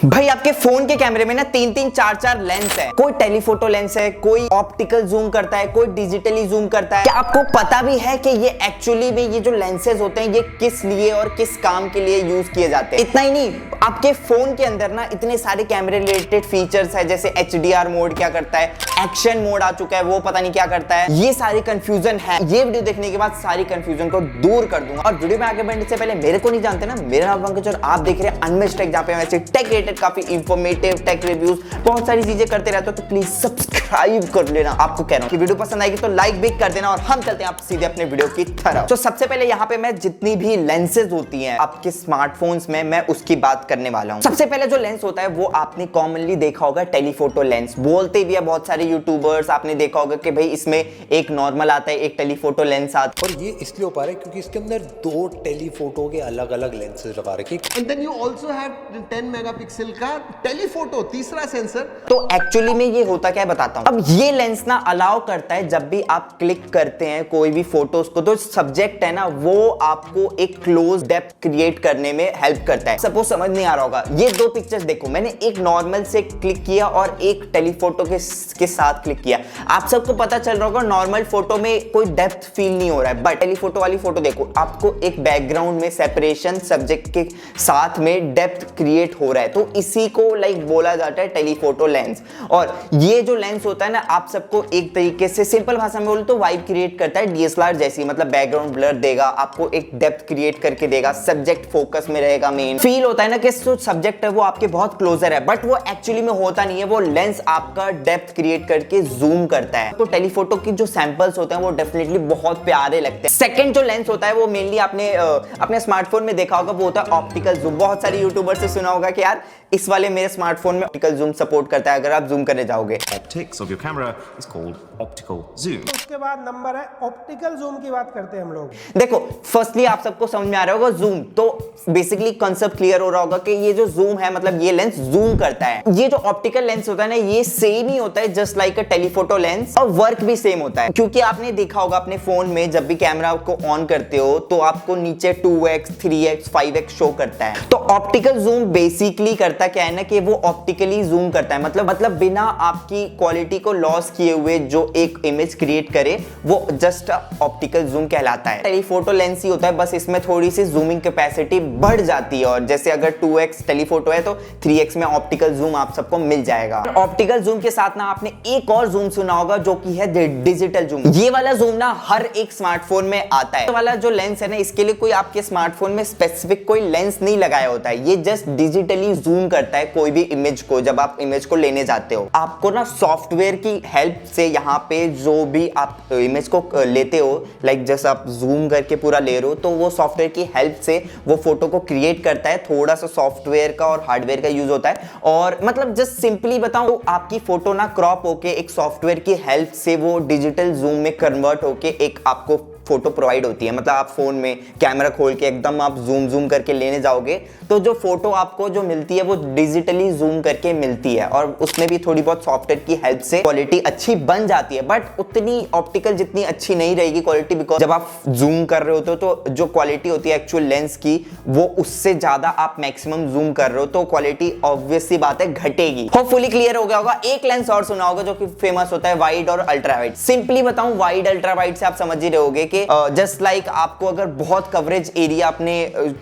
भाई आपके फोन के कैमरे में ना 3-3 4-4 लेंस है। कोई टेलीफोटो लेंस है, कोई ऑप्टिकल जूम करता है, कोई डिजिटली जूम करता है। क्या आपको पता भी है कि ये एक्चुअली में ये जो लेंसेज होते हैं ये किस लिए और किस काम के लिए यूज किए जाते हैं? इतना ही नहीं, आपके फोन के अंदर ना इतने सारे कैमरे रिलेटेड फीचर्स है, जैसे HDR मोड क्या करता है, एक्शन मोड आ चुका है वो पता नहीं क्या करता है। ये सारी कंफ्यूजन है। ये वीडियो देखने के बाद सारी कंफ्यूजन को दूर कर दूंगा। और वीडियो में आगे बढ़ने से पहले मेरे को नहीं जानते ना, मेरा नाम पंकज और आप देख रहे हैं अनमिस्ड टेक, जहां पे मैं टेक रिलेटेड काफी इंफॉर्मेटिव टेक रिव्यूज बहुत सारी चीजें करते रहते हो। तो प्लीज सब्सक्राइब कर लेना। आपको कह रहा हूं कि वीडियो पसंद आएगी तो लाइक भी कर देना। और हम चलते हैं आप सीधे अपने वीडियो की तरफ। तो सबसे पहले यहाँ पे मैं जितनी भी लेंसेज होती हैं आपके स्मार्टफोन्स में, मैं उसकी बात करने वाला हूँ। सबसे पहले जो लेंस होता है वो आपने कॉमनली देखा होगा टेलीफोटो लेंस। बोलते भी है बहुत सारे यूट्यूबर्स, आपने देखा होगा कि भाई इसमें एक नॉर्मल आता है, एक टेलीफोटो लेंस आता है। और ये इसलिए हो पा रहा है क्योंकि इसके अंदर 2 टेलीफोटो के अलग अलग लेंसेज लगा रखे। And then you also have 10 megapixel का टेलीफोटो तीसरा सेंसर। तो एक्चुअली में ये होता क्या है बताता हूँ। अब ये लेंस ना अलाउ करता है जब भी आप क्लिक करते हैं कोई भी फोटोज को, तो सब्जेक्ट है ना वो आपको एक क्लोज डेप्थ क्रिएट करने में हेल्प करता है। सपोज समझ नहीं आ रहा होगा, ये 2 पिक्चर्स देखो, मैंने एक नॉर्मल से क्लिक किया और एक टेलीफोटो के साथ क्लिक किया। आप सबको पता चल रहा होगा नॉर्मल फोटो में कोई डेप्थ फील नहीं हो रहा है, बट टेलीफोटो वाली फोटो देखो, आपको एक बैकग्राउंड में सेपरेशन, सब्जेक्ट के साथ में डेप्थ क्रिएट हो रहा है। तो इसी को बोला जाता है टेलीफोटो लेंस। और ये जो लेंस होता है ना, आप सबको एक तरीके से सिंपल भाषा में बोलो तो वाइब क्रिएट करता है DSLR जैसी, मतलब बैकग्राउंड ब्लर देगा, आपको एक डेप्थ क्रिएट करके देगा, सब्जेक्ट फोकस में रहेगा। मेन फील होता है ना कि जो सब्जेक्ट है वो आपके बहुत क्लोजर है, बट वो एक्चुअली में होता नहीं है। वो लेंस आपका डेप्थ क्रिएट करके जूम करता है। तो टेलीफोटो की जो सैंपल्स होते हैं वो डेफिनेटली बहुत प्यारे लगते हैं। सेकंड जो लेंस होता है वो मेनली आपने अपने स्मार्टफोन में देखा होगा, वो होता है ऑप्टिकल जूम। बहुत सारे यूट्यूबर से सुना होगा कि यार इस वाले मेरे स्मार्टफोन में ऑप्टिकल जूम सपोर्ट करता है अगर आप जूम करने जाओगे। Optics of your camera is called optical zoom. उसके बाद नंबर है ऑप्टिकल जूम की बात करते हैं हम लोग। देखो फर्स्टली आप सबको समझ में आ रहा होगा जूम, तो बेसिकली कांसेप्ट क्लियर हो रहा होगा कि ये जो जूम है मतलब ये लेंस जूम करता है। ये जो ऑप्टिकल लेंस होता है ना ये सेम ही होता है जस्ट लाइक अ टेलीफोटो लेंस, और वर्क भी सेम होता है। क्योंकि आपने देखा होगा अपने फोन में जब भी कैमरा को ऑन करते हो तो आपको नीचे 2x 3x 5x शो करता है। तो ऑप्टिकल जूम बेसिकली करता क्या है ना कि वो ऑप्टिकली जूम करता है, मतलब बिना आपकी क्वालिटी को लॉस किए हुए जो एक इमेज क्रिएट करे वो जस्ट ऑप्टिकल जूम कहलाता है। टेलीफोटो लेंस ही होता है, बस इसमें थोड़ी सी जूमिंग कैपेसिटी बढ़ जाती है। और जैसे अगर 2x टेलीफोटो है तो 3x में ऑप्टिकल जूम आप सबको मिल जाएगा। ऑप्टिकल जूम के साथ ना आपने एक और जूम सुना होगा जो कि है डिजिटल जूम। ये वाला जूम ना हर एक स्मार्टफोन में आता है। तो वाला जो लेंस है ना इसके लिए कोई आपके स्मार्टफोन में स्पेसिफिक कोई लेंस नहीं लगाया होता है, ये जस्ट डिजिटली जूम करता है कोई भी इमेज को। जब आप इमेज को लेने जाते हो आपको ना सॉफ्टवेयर की हेल्प से यहाँ पे जो भी आप इमेज को लेते हो, लाइक जैसे आप जूम करके पूरा ले रहे हो, तो वो सॉफ्टवेयर की हेल्प से वो फोटो को क्रिएट करता है। थोड़ा सा सॉफ्टवेयर का और हार्डवेयर का यूज होता है। और मतलब जस्ट सिंपली बताऊं तो आपकी फोटो ना क्रॉप होके एक सॉफ्टवेयर की हेल्प से वो डिजिटल जूम में कन्वर्ट होके एक आपको फोटो प्रोवाइड होती है। मतलब आप फोन में कैमरा खोल के एकदम आप जूम करके लेने जाओगे तो जो फोटो आपको जो मिलती है वो डिजिटली जूम करके मिलती है। और उसमें भी थोड़ी बहुत सॉफ्टवेयर की हेल्प से क्वालिटी अच्छी बन जाती है, बट उतनी ऑप्टिकल जितनी अच्छी नहीं रहेगी क्वालिटी, बिकॉज जब आप जूम कर रहे होते हो तो जो क्वालिटी होती है एक्चुअल लेंस की वो उससे ज्यादा आप मैक्सिमम जूम कर रहे हो तो क्वालिटी ऑब्वियस सी बात है घटेगी। होपफुली क्लियर हो गया होगा। एक लेंस और सुना होगा जो कि फेमस होता है वाइड और अल्ट्रा वाइड। सिंपली बताऊं वाइड अल्ट्रा वाइड से आप समझ ही रहे होगे कि जस्ट लाइक आपको अगर बहुत कवरेज एरिया आपने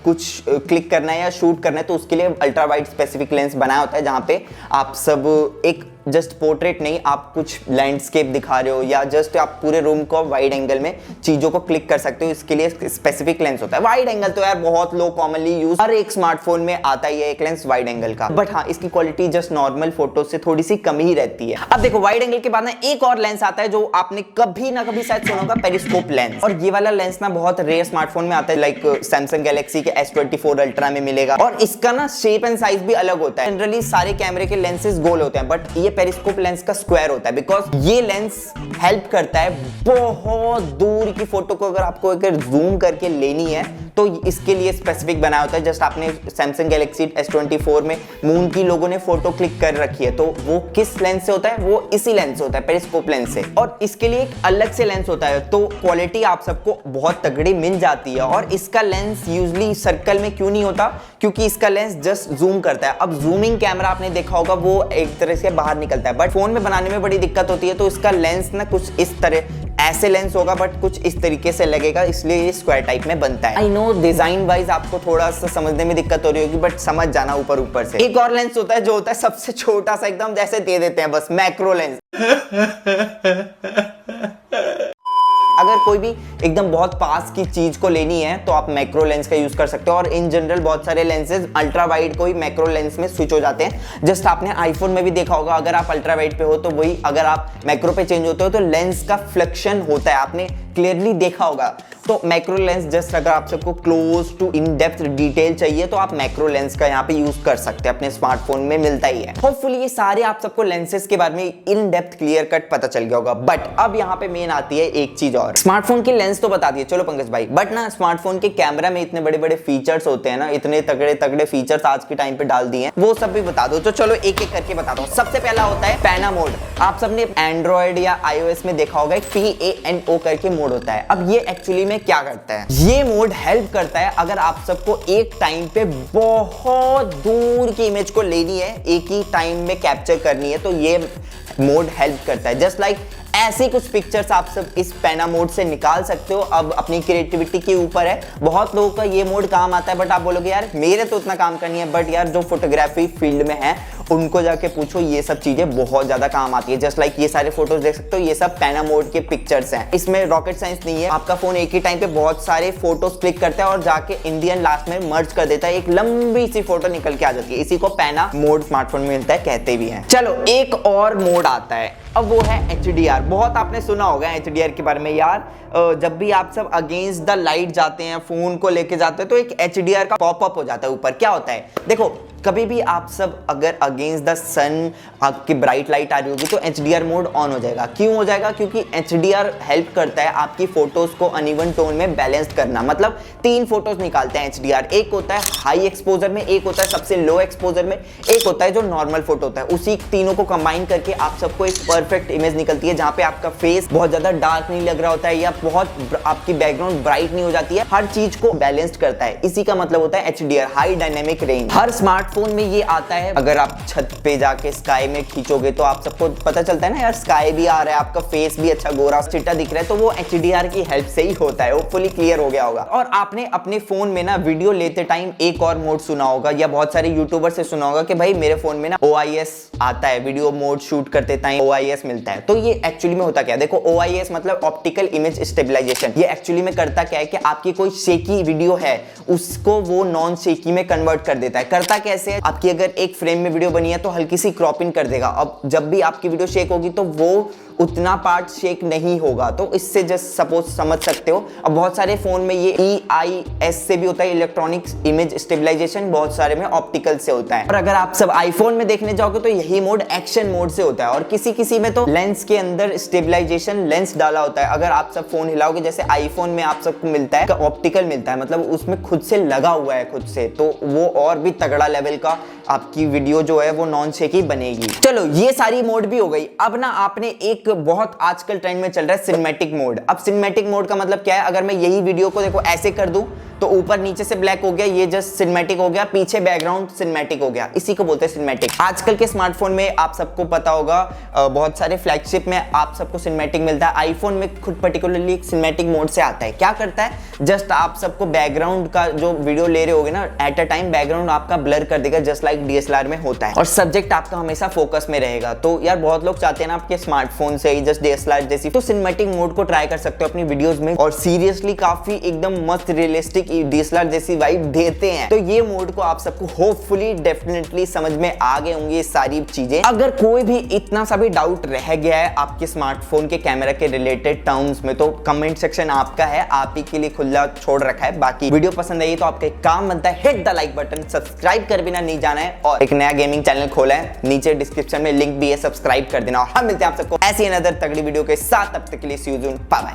कुछ क्लिक करना है या शूट करना है तो उसके लिए अल्ट्रा वाइड स्पेसिफिक लेंस बनाया होता है, जहां पे आप सब एक जस्ट पोर्ट्रेट नहीं, आप कुछ लैंडस्केप दिखा रहे हो या जस्ट आप पूरे रूम को वाइड एंगल में चीजों को क्लिक कर सकते हो, इसके लिए स्पेसिफिक लेंस होता है। वाइड एंगल तो यार बहुत लोग कॉमनली यूज, हर एक स्मार्टफोन में आता ही है एक लेंस वाइड एंगल का, बट हाँ इसकी क्वालिटी जस्ट नॉर्मल फोटो से थोड़ी सी कम ही रहती है। अब देखो वाइड एंगल के बाद ना एक और लेंस आता है जो आपने कभी ना कभी शायद सुना होगा, पेरिस्कोप लेंस। और ये वाला लेंस ना बहुत रेयर स्मार्टफोन में आता है, लाइक सैमसंग गैलेक्सी के S24 अल्ट्रा में मिलेगा। और इसका ना शेप एंड साइज भी अलग होता है। जनरली सारे कैमरे के लेंसेज गोल होते हैं, बट ये पेरिस्कोप लेंस का स्क्वायर होता है, बिकॉज ये लेंस हेल्प करता है बहुत दूर की फोटो को अगर आपको अगर जूम करके लेनी है तो इसके लिए स्पेसिफिक बनाया होता है। जस्ट आपने सैमसंग गैलेक्सी S24 में मून की लोगों ने फोटो क्लिक कर रखी है, तो वो किस लेंस से होता है, वो इसी लेंस से होता है, पेरिस्कोप लेंस से। और इसके लिए एक अलग से लेंस होता है, तो क्वालिटी आप सबको बहुत तगड़ी मिल जाती है। और इसका लेंस यूजली सर्कल में क्यों नहीं होता, क्योंकि इसका लेंस जस्ट जूम करता है। अब जूमिंग कैमरा आपने देखा होगा वो एक तरह से बाहर निकलता है, बट फोन में बनाने में बड़ी दिक्कत होती है, तो इसका लेंस ना कुछ इस तरह ऐसे लेंस होगा बट कुछ इस तरीके से लगेगा, इसलिए ये स्क्वायर टाइप में बनता है। आई नो डिजाइन वाइज आपको थोड़ा सा समझने में दिक्कत हो रही होगी, बट समझ जाना ऊपर ऊपर से। एक और लेंस होता है जो होता है सबसे छोटा सा, एकदम जैसे दे देते हैं बस, मैक्रो लेंस। अगर कोई भी एकदम बहुत पास की चीज को लेनी है तो आप मैक्रो लेंस का यूज कर सकते हो। और इन जनरल बहुत सारे लेंसेज अल्ट्रा वाइड को ही मैक्रो लेंस में स्विच हो जाते हैं। जस्ट आपने आईफोन में भी देखा होगा, अगर आप अल्ट्रा वाइड पे हो तो वही, अगर आप मैक्रो पे चेंज होते हो तो लेंस का फ्लेक्शन होता है, आपने क्लियरली देखा होगा। तो मैक्रो लेंस जस्ट अगर आप सबको close to in depth detail चाहिए तो आप मैक्रो लेंस का यहाँ पे यूज कर सकते हैं, अपने स्मार्टफोन में मिलता ही है। होपफुली ये सारे आप सबको लेंसेज के बारे में इन डेप्थ क्लियर कट पता चल गया होगा। बट अब यहाँ पे मेन आती है एक चीज और, स्मार्टफोन की लेंस तो बता दिए चलो पंकज भाई, बट ना स्मार्टफोन के कैमरा में इतने बड़े बड़े फीचर्स होते हैं ना, इतने तगड़े तगड़े फीचर्स आज के टाइम पे डाल दिए हैं, वो सब भी बता दो। तो चलो एक एक करके बता दो। सबसे पहला होता है पैना मोड। आप सबने एंड्रॉइड या iOS में देखा होगा, एक PANO करके मोड होता है। अब ये एक्चुअली में क्या करता है, ये मोड हेल्प करता है अगर आप सबको एक टाइम पे बहुत दूर की इमेज को लेनी है, एक ही टाइम में कैप्चर करनी है, तो ये मोड हेल्प करता है। जस्ट लाइक ऐसे कुछ पिक्चर्स आप सब इस पैना मोड से निकाल सकते हो। अब अपनी क्रिएटिविटी के ऊपर है, बहुत लोगों का ये मोड काम आता है, बट आप बोलोगे यार मेरे तो उतना काम करनी है, बट यार जो फोटोग्राफी फील्ड में है उनको जाके पूछो, ये सब चीजें बहुत ज्यादा काम आती है। जस्ट लाइक ये सारे फोटोज देख सकते हो, ये सब पैना मोड के पिक्चर्स हैं, इसमें रॉकेट साइंस नहीं है। आपका फोन एक ही टाइम पे बहुत सारे फोटोज क्लिक करता है और जाके इंडियन लास्ट में मर्ज कर देता है, एक लंबी सी फोटो निकल के आ जाती है। इसी को पैना मोड स्मार्टफोन में मिलता है, कहते भी हैं। चलो एक और मोड आता है, अब वो है HDR। बहुत आपने सुना होगा HDR के बारे में यार, जब भी आप सब अगेंस्ट द लाइट जाते हैं, फोन को लेके जाते हैं, तो एक HDR का पॉपअप हो जाता है ऊपर। क्या होता है देखो, कभी भी आप सब अगर अगेंस्ट द सन आपकी ब्राइट लाइट आ रही होगी तो HDR मोड ऑन हो जाएगा। क्यों हो जाएगा, क्योंकि HDR हेल्प करता है आपकी फोटोज को अनइवन टोन में बैलेंस करना। मतलब 3 फोटोज निकालते हैं HDR, एक होता है हाई एक्सपोजर में, एक होता है सबसे लो एक्सपोजर में, एक होता है जो नॉर्मल फोटो होता है। उसी तीनों को कंबाइन करके आप सबको एक परफेक्ट इमेज निकलती है, जहां पे आपका फेस बहुत ज्यादा डार्क नहीं लग रहा होता है या बहुत आपकी बैकग्राउंड ब्राइट नहीं हो जाती है, हर चीज को बैलेंस्ड करता है। इसी का मतलब होता है HDR, हाई डायनेमिक रेंज। हर स्मार्टफोन में ये आता है। अगर आप छत पे जाके स्काई में खींचोगे तो आप सबको पता चलता है ना यार, स्काई भी आ रहा है, आपका फेस भी अच्छा गोरा चिट्टा दिख रहा है, तो वो HDR की हेल्प से ही होता है। होपफुली क्लियर हो गया होगा। और आपने अपने फोन में ना वीडियो लेते टाइम एक और मोड सुना होगा, या बहुत सारे यूट्यूबर से सुना होगा कि भाई मेरे फोन में ना OIS आता है, वीडियो मोड शूट करते टाइम OIS मिलता है। तो ये एक्चुअली में होता क्या है, देखो OIS मतलब ऑप्टिकल इमेज स्टेबलाइजेशन। ये एक्चुअली में करता क्या है कि आपकी कोई शेकी वीडियो है उसको वो नॉन शेकी में कन्वर्ट कर देता है। करता कैसे है, आपकी अगर एक फ्रेम में वीडियो बनी है तो हल्की सी क्रॉपिंग कर देगा। अब जब भी आपकी वीडियो शेक होगी तो वो उतना पार्ट शेक नहीं होगा, तो इससे जस्ट सपोज समझ सकते हो। अब बहुत सारे फोन में ये EIS से भी होता है, इलेक्ट्रॉनिक्स इमेज स्टेबलाइजेशन, बहुत सारे में ऑप्टिकल से होता है। और अगर आप सब आईफोन में देखने जाओगे तो यही मोड एक्शन मोड से होता है, और किसी किसी में तो लेंस के अंदर स्टेबलाइजेशन लेंस डाला होता है। अगर आप सब फोन हिलाओगे, जैसे आईफोन में आप सबको मिलता है ऑप्टिकल मिलता है, मतलब उसमें खुद से लगा हुआ है खुद से, तो वो और भी तगड़ा लेवल का आपकी वीडियो जो है वो नॉन शेकी बनेगी। चलो ये सारी मोड भी हो गई। अब ना आपने एक बहुत आजकल ट्रेंड में चल रहा है सिनेमैटिक मोड। अब सिनेमैटिक मोड का मतलब क्या है, अगर मैं यही वीडियो को देखो ऐसे कर दूं तो ऊपर नीचे से ब्लैक हो गया, ये जस्ट सिनेमैटिक हो गया, पीछे बैकग्राउंड सिनेमैटिक हो गया, इसी को बोलते हैं सिनेमैटिक। आजकल के स्मार्टफोन में आप सबको पता होगा, बहुत सारे फ्लैगशिप में आप सबको सिनेमैटिक मिलता है। आईफोन में खुद पर्टिकुलरली सिनेमैटिक मोड से आता है। क्या करता है, जस्ट आप सबको बैकग्राउंड का जो वीडियो ले रहे होगे ना, एट अ टाइम बैकग्राउंड आपका ब्लर कर देगा, जस्ट लाइक DSLR में होता है, और सब्जेक्ट आपका हमेशा फोकस में रहेगा। तो यार बहुत लोग चाहते हैं ना आपके स्मार्टफोन से जस्ट DSLR जैसी, तो सिनेमैटिक मोड को ट्राई कर सकते हो अपनी वीडियोस में, और सीरियसली काफी एकदम मस्त रियलिस्टिक एक DSLR जैसी वाइब देते हैं। तो ये मोड को आप सबको होपफुली डेफिनेटली समझ में आ गए होंगे ये सारी चीजें। अगर कोई भी इतना सा भी डाउट रह गया है आपके स्मार्टफोन के कैमरा के रिलेटेड टर्म्स में, तो कमेंट सेक्शन आपका है, आप ही के लिए खुला छोड़ रखा है। बाकी वीडियो पसंद आई तो आपका एक काम बनता है, hit the like button, subscribe कर बिना नहीं जाना है, और एक नया गेमिंग चैनल खोला है, नीचे डिस्क्रिप्शन में लिंक भी है, सब्सक्राइब कर देना। और हम मिलते हैं आप सबको ऐसी अनदर तगड़ी वीडियो के साथ, तब तक के लिए सी यू सून, बाय बाय।